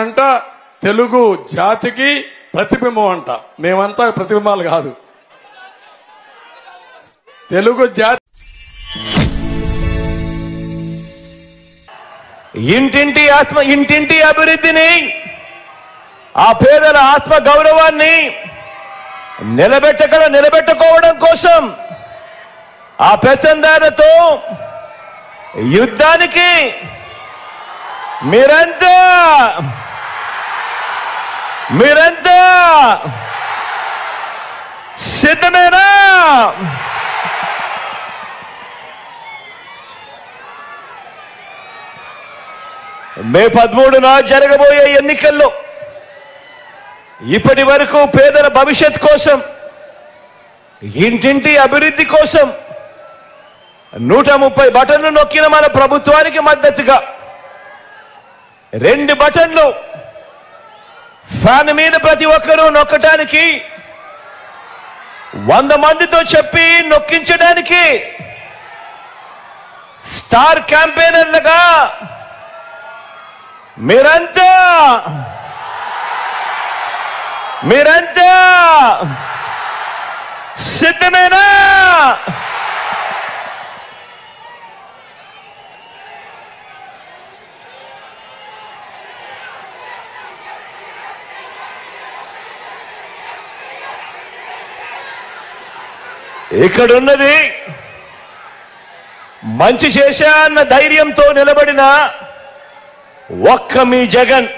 అంట తెలుగు జాతికి ప్రతిబింబం అంట. మేమంతా ప్రతిబింబాలు కాదు. తెలుగు జాతి ఇంటింటి అభివృద్ధిని, ఆ పేదల ఆత్మ గౌరవాన్ని నిలబెట్టుకోవడం కోసం ఆ పెత్తందారులతో యుద్ధానికి మీరంతా సిద్ధమేనా? మే 13న జరగబోయే ఎన్నికల్లో ఇప్పటి వరకు పేదల భవిష్యత్ కోసం, ఇంటింటి అభివృద్ధి కోసం 130 బటన్లు నొక్కిన మన ప్రభుత్వానికి మద్దతుగా 2 బటన్లు ఫ్యాన్ మీద ప్రతి ఒక్కరూ నొక్కడానికి 100 మందితో చెప్పి నొక్కించడానికి స్టార్ క్యాంపెయినర్లుగా మీరంతా సిద్ధమేనా? ఇక్కడున్నది మంచి చేశా అన్న ధైర్యంతో నిలబడిన ఒక్క మీ జగన్.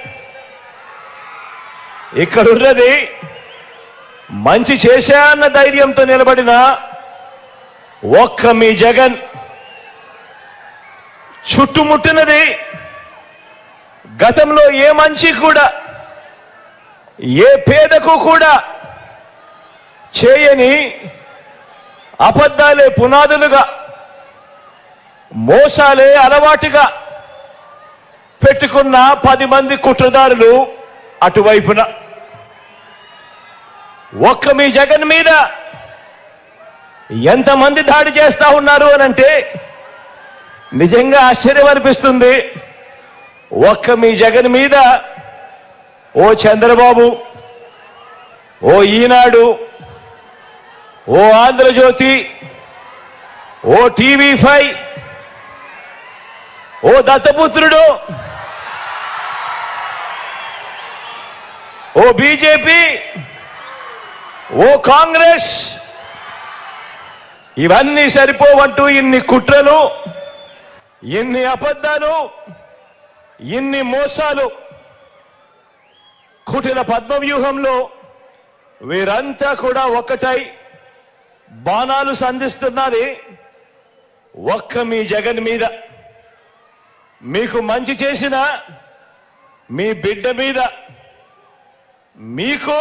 ఇక్కడున్నది మంచి చేశా అన్న ధైర్యంతో నిలబడిన ఒక్క మీ జగన్. చుట్టుముట్టినది గతంలో ఏ మంచి కూడా, ఏ పేదకు కూడా చేయని అబద్ధాలే పునాదులుగా, మోసాలే అలవాటుగా పెట్టుకున్న 10 మంది కుట్రదారులు అటువైపున. ఒక్క మీ జగన్ మీద ఎంతమంది దాడి చేస్తా ఉన్నారు అనంటే నిజంగా ఆశ్చర్యం అనిపిస్తుంది. ఒక్క మీ జగన్ మీద ఓ చంద్రబాబు, ఓ ఈనాడు, ఓ ఆంధ్రజ్యోతి, ఓ టీవీ5, ఓ దత్తపుత్రుడు, ఓ బీజేపీ, ఓ కాంగ్రెస్, ఇవన్నీ సరిపోవంటూ ఇన్ని కుట్రలు, ఇన్ని అబద్ధాలు, ఇన్ని మోసాలు కుటిల పద్మవ్యూహంలో వీరంతా కూడా ఒక్కటై బాణాలు సంధిస్తున్నది ఒక్క మీ జగన్ మీద. మీకు మంచి చేసిన మీ బిడ్డ మీద, మీకు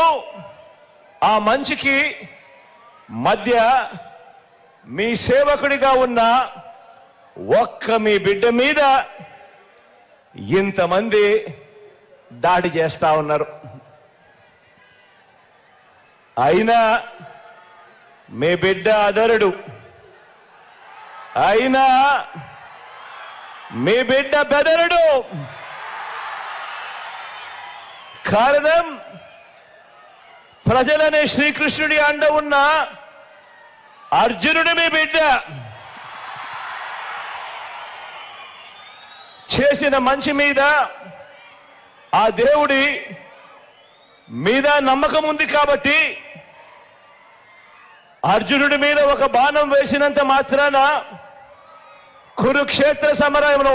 ఆ మంచికి మధ్య మీ సేవకుడిగా ఉన్న ఒక్క మీ బిడ్డ మీద ఇంతమంది దాడి చేస్తా ఉన్నారు. అయినా మీ బిడ్డ అదరుడు, అయినా మీ బిడ్డ బెదరుడు. కారణం ప్రజలనే శ్రీకృష్ణుడి అండ ఉన్న అర్జునుడి మీ బిడ్డ. చేసిన మంచి మీద ఆ దేవుడి మీద నమ్మకం ఉంది కాబట్టి అర్జునుడి మీద ఒక బాణం వేసినంత మాత్రాన కురుక్షేత్ర సమరంలో,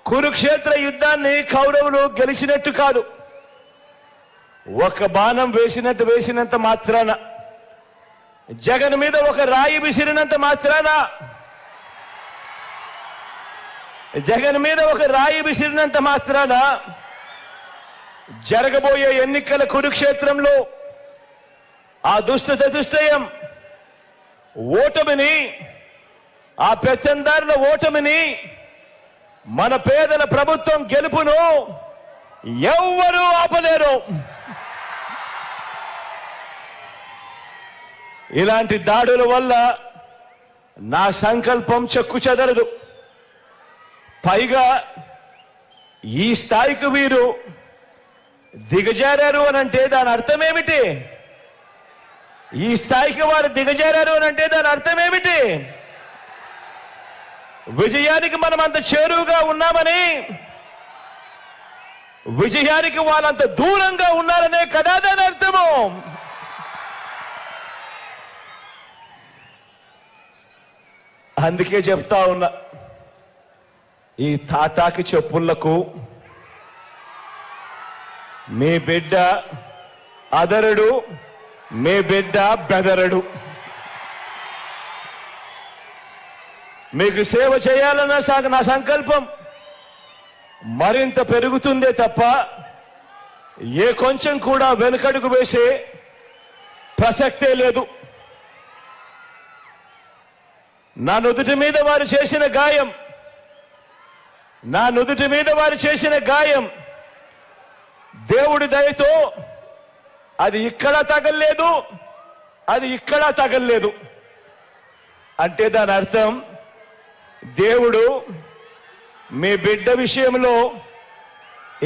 కురుక్షేత్ర యుద్ధాన్ని కౌరవులు గెలిచినట్టు కాదు. ఒక బాణం వేసినంత మాత్రాన, జగన్ మీద ఒక రాయి విసిరినంత మాత్రాన, జగన్ మీద ఒక రాయి విసిరినంత మాత్రాన జరగబోయే ఎన్నికల కురుక్షేత్రంలో ఆ దుష్ట చతుష్టయం ఓటమిని, ఆ పెత్తందారుల ఓటమిని, మన పేదల ప్రభుత్వం గెలుపును ఎవ్వరూ ఆపలేరు. ఇలాంటి దాడుల వల్ల నా సంకల్పం చెక్కు చెదరదు. పైగా ఈ స్థాయికి వీరు దిగజారారు అని అంటే దాని అర్థం ఏమిటి? ఈ స్థాయికి వారు దిగజారారు అని అంటే దాని అర్థం ఏమిటి? విజయానికి మనం అంత చేరువుగా ఉన్నామని, విజయానికి వాళ్ళంత దూరంగా ఉన్నారనే కదా దాని అర్థము. అందుకే చెప్తా ఉన్నా, ఈ తాటాకి చెప్పులకు మీ బిడ్డ అదరడు, మీ బిడ్డ బెదరడు. మీకు సేవ చేయాలన్న నా సంకల్పం మరింత పెరుగుతుందే తప్ప ఏ కొంచెం కూడా వెనుకడుగు వేసే ప్రసక్తే లేదు. నా నుదుటి మీద వారు చేసిన గాయం, నా నుదుటి మీద వారు చేసిన గాయం దేవుడి దయతో అది ఇక్కడ తగల్లేదు, అది ఇక్కడ తగల్లేదు. అంటే దాని అర్థం దేవుడు మీ బిడ్డ విషయంలో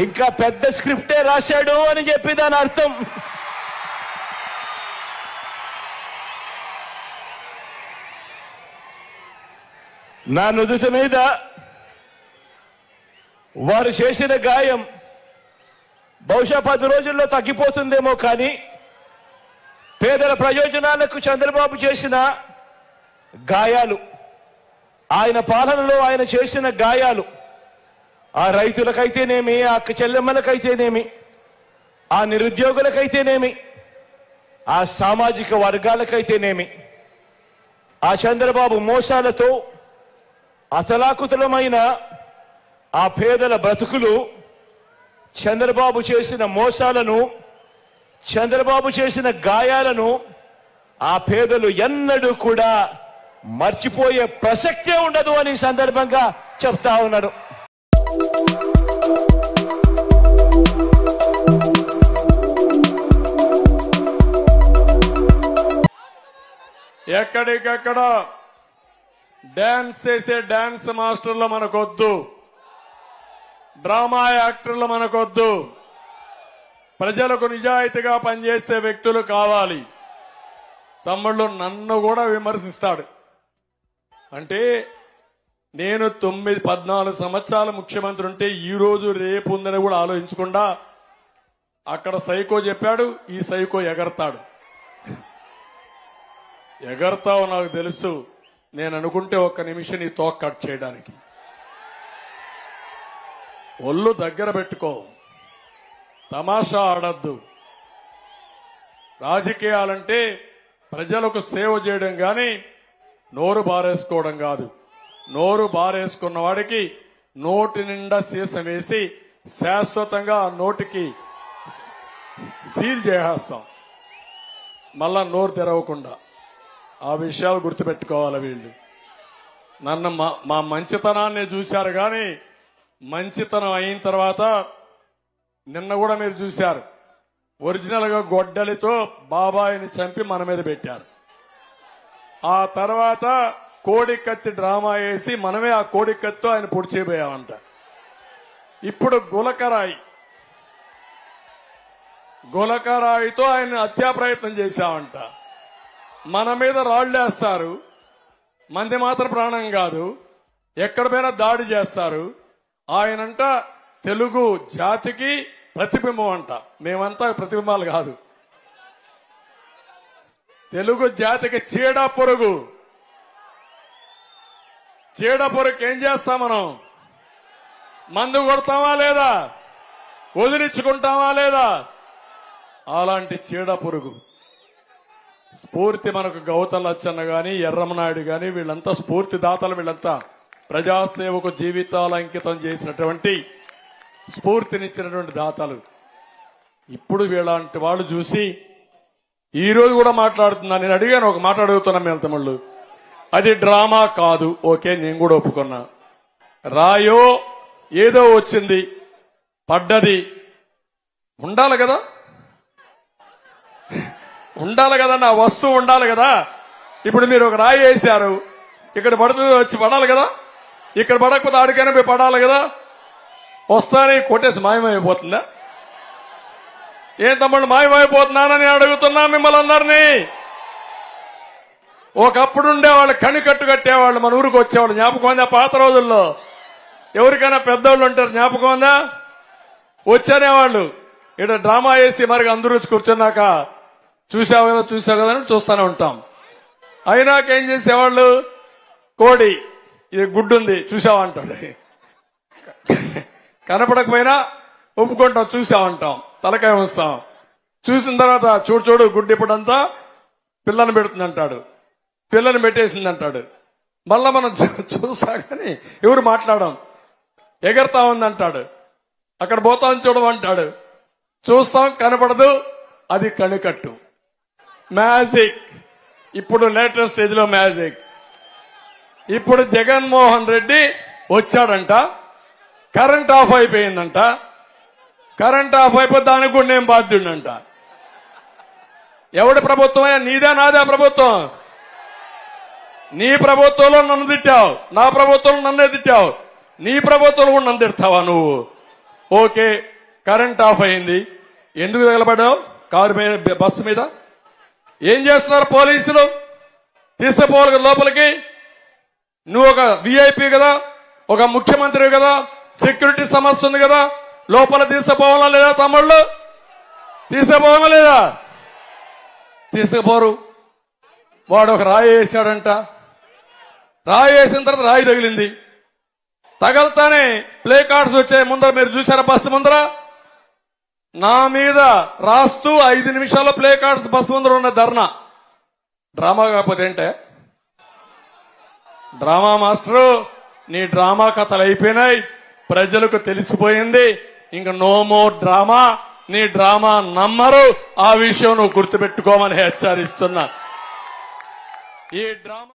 ఇంకా పెద్ద స్క్రిప్టే రాశాడు అని చెప్పి దాని అర్థం. నా నుదుటి మీద వారు చేసిన గాయం బహుశా 10 రోజుల్లో తగ్గిపోతుందేమో, కానీ పేదల ప్రయోజనాలకు చంద్రబాబు చేసిన గాయాలు, ఆయన పాలనలో ఆయన చేసిన గాయాలు, ఆ రైతులకైతేనేమి, ఆ అక్క చెల్లెమ్మలకైతేనేమి, ఆ నిరుద్యోగులకైతేనేమి, ఆ సామాజిక వర్గాలకైతేనేమి, ఆ చంద్రబాబు మోసాలతో అతలాకుతలమైన ఆ పేదల బ్రతుకులు, చంద్రబాబు చేసిన మోసాలను, చంద్రబాబు చేసిన గాయాలను ఆ పేదలు ఎన్నడూ కూడా మర్చిపోయే ప్రసక్తే ఉండదు అని సందర్భంగా చెప్తా ఉన్నాడు. ఎక్కడికక్కడ డాన్స్ చేసే డాన్స్ మాస్టర్లు మనకొద్దు, డ్రామా యాక్టర్లు మనకొద్దు. ప్రజలకు నిజాయితీగా పనిచేసే వ్యక్తులు కావాలి. తమ్ముళ్ళు నన్ను కూడా విమర్శిస్తాడు. అంటే నేను 14 సంవత్సరాల ముఖ్యమంత్రి ఉంటే ఈ రోజు రేపు ఉందని కూడా ఆలోచించకుండా అక్కడ సైకో చెప్పాడు, ఈ సైకో ఎగరతాడు. ఎగరతావు నాకు తెలుసు. నేను అనుకుంటే ఒక్క నిమిషం నీ తోక కట్ చేయడానికి. ఒళ్ళు దగ్గర పెట్టుకో, తమాషా ఆడద్దు. రాజకీయాలంటే ప్రజలకు సేవ చేయడం గాని నోరు బారేసుకోవడం కాదు. నోరు బారేసుకున్న వాడికి నోటి నిండా సీసం వేసి శాశ్వతంగా నోటికి సీల్ చేసేస్తాం, మళ్ళా నోరు తెరవకుండా. ఆ విషయాలు గుర్తుపెట్టుకోవాలి వీళ్ళు. నన్ను మా మంచితనాన్ని చూశారు, కానీ మంచితనం అయిన తర్వాత నిన్న కూడా మీరు చూశారు, ఒరిజినల్ గా గొడ్డలితో బాబాయిని చంపి మన మీద పెట్టారు. ఆ తర్వాత కోడి కత్తి డ్రామా వేసి మనమే ఆ కోడి కత్తితో ఆయన పొడి చేయబోయామంట. ఇప్పుడు గులకరాయితో ఆయన హత్యా ప్రయత్నం చేశామంట. మన మీద రాళ్లేస్తారు, మంది మాత్రం ప్రాణం కాదు, ఎక్కడ పోయినా దాడి చేస్తారు. ఆయనంట తెలుగు జాతికి ప్రతిబింబం అంట. మేమంతా ప్రతిబింబాలు కాదు, తెలుగు జాతికి చీడ పొరుగు. చీడ పొరుగు ఏం చేస్తాం మనం? మందు కొడతామా లేదా? వదిలించుకుంటామా లేదా? అలాంటి చీడ పొరుగు స్ఫూర్తి మనకు గౌతమ్ లచ్చన్న గాని, ఎర్రమనాయుడు గాని, వీళ్ళంతా స్ఫూర్తి దాతలు. వీళ్ళంతా ప్రజాసేవకు జీవితాలు అంకితం చేసినటువంటి, స్ఫూర్తినిచ్చినటువంటి దాతలు. ఇప్పుడు వీళ్ళంటి వాళ్ళు చూసి ఈ రోజు కూడా మాట్లాడుతున్నా. నేను అడిగాను, ఒక మాట అడుగుతున్నా మీ తమ్ముళ్ళు, అది డ్రామా కాదు, ఓకే, నేను కూడా ఒప్పుకున్నా. రాయో ఏదో వచ్చింది, పడ్డది, ఉండాలి కదా, ఉండాలి కదా, నా వస్తువు ఉండాలి కదా. ఇప్పుడు మీరు ఒక రాయి వేశారు, ఇక్కడ పడుతుంది, వచ్చి పడాలి కదా. ఇక్కడ పడకపోతే ఆడికైనా పోయి పడాలి కదా. వస్తానే కొట్టేసి మాయమైపోతుందా? ఏం తమ్ముళ్ళు మాయమైపోతున్నానని అడుగుతున్నా మిమ్మల్ని అందరినీ. ఒకప్పుడు ఉండేవాళ్ళు కనికట్టు కట్టేవాళ్ళు, మన ఊరికి వచ్చేవాళ్ళు. జ్ఞాపకం ఉందా? పాత రోజుల్లో ఎవరికైనా పెద్దవాళ్ళు ఉంటారు, జ్ఞాపకం ఉందా? వచ్చేవాళ్ళు ఇక్కడ డ్రామా వేసి మరి అందరూ వచ్చి కూర్చున్నాక చూసావు కదా అని చూస్తూనే ఉంటాం. అయినాక ఏం చేసేవాళ్ళు, కోడి ఇది గుడ్డుంది చూసావంటాడు, కనపడకపోయినా ఒప్పుకుంటాం చూసామంటాం, తలకాయ వస్తాం. చూసిన తర్వాత చూడు గుడ్డు ఇప్పుడంతా పిల్లని పెడుతుందంటాడు, పిల్లని పెట్టేసిందంటాడు. మళ్ళా మనం చూసా కానీ ఎవరు మాట్లాడాం, ఎగరతా ఉందంటాడు, అక్కడ పోతాం చూడమంటాడు, చూస్తాం కనపడదు, అది కనికట్టు. మ్యాజిక్ ఇప్పుడు లేటెస్ట్ స్టేజ్ లో మ్యాజిక్. ఇప్పుడు జగన్మోహన్ రెడ్డి వచ్చాడంట, కరెంట్ ఆఫ్ అయిపోయిందంట. కరెంట్ ఆఫ్ అయిపోతే దానికి కూడా నేను బాధ్యుడంట. ఎవడి ప్రభుత్వమే? నీదే నాదే ప్రభుత్వం. నీ ప్రభుత్వంలో నన్ను తిట్టావు, నా ప్రభుత్వంలో నన్నే తిట్టావు, నీ ప్రభుత్వంలో కూడా నన్ను తిడతావా నువ్వు? ఓకే, కరెంట్ ఆఫ్ అయింది, ఎందుకు తగలబడ్డావు కారు మీద, బస్సు మీద? ఏం చేస్తున్నారు పోలీసులు? తీసుకుపోవాలి లోపలికి. నువ్వు ఒక విఐపి కదా, ఒక ముఖ్యమంత్రి కదా, సెక్యూరిటీ సమస్య ఉంది కదా, లోపల తీసుకుపోవాలా లేదా తమ్ముళ్ళు? తీసుకుపోవాలా లేదా? తీసుకుపోరు. వాడు ఒక రాయి వేసాడంట, రాయి వేసిన తర్వాత రాయి తగిలింది, తగలతానే ప్లే కార్డ్స్ వచ్చాయి ముందర. మీరు చూసారా బస్సు ముందర? నా మీద రాస్తూ 5 నిమిషాల్లో ప్లే కార్డ్స్ బస్సు ముందర ఉన్న ధర్నా. డ్రామా కాకపోతే ఏంటే? డ్రామా మాస్టరు, నీ డ్రామా కథలు అయిపోయినాయి, ప్రజలకు తెలిసిపోయింది. ఇంక నో మోర్ డ్రామా. నీ డ్రామా నమ్మరు, ఆ విషయం నువ్వు గుర్తుపెట్టుకోమని హెచ్చరిస్తున్నా. ఈ డ్రామా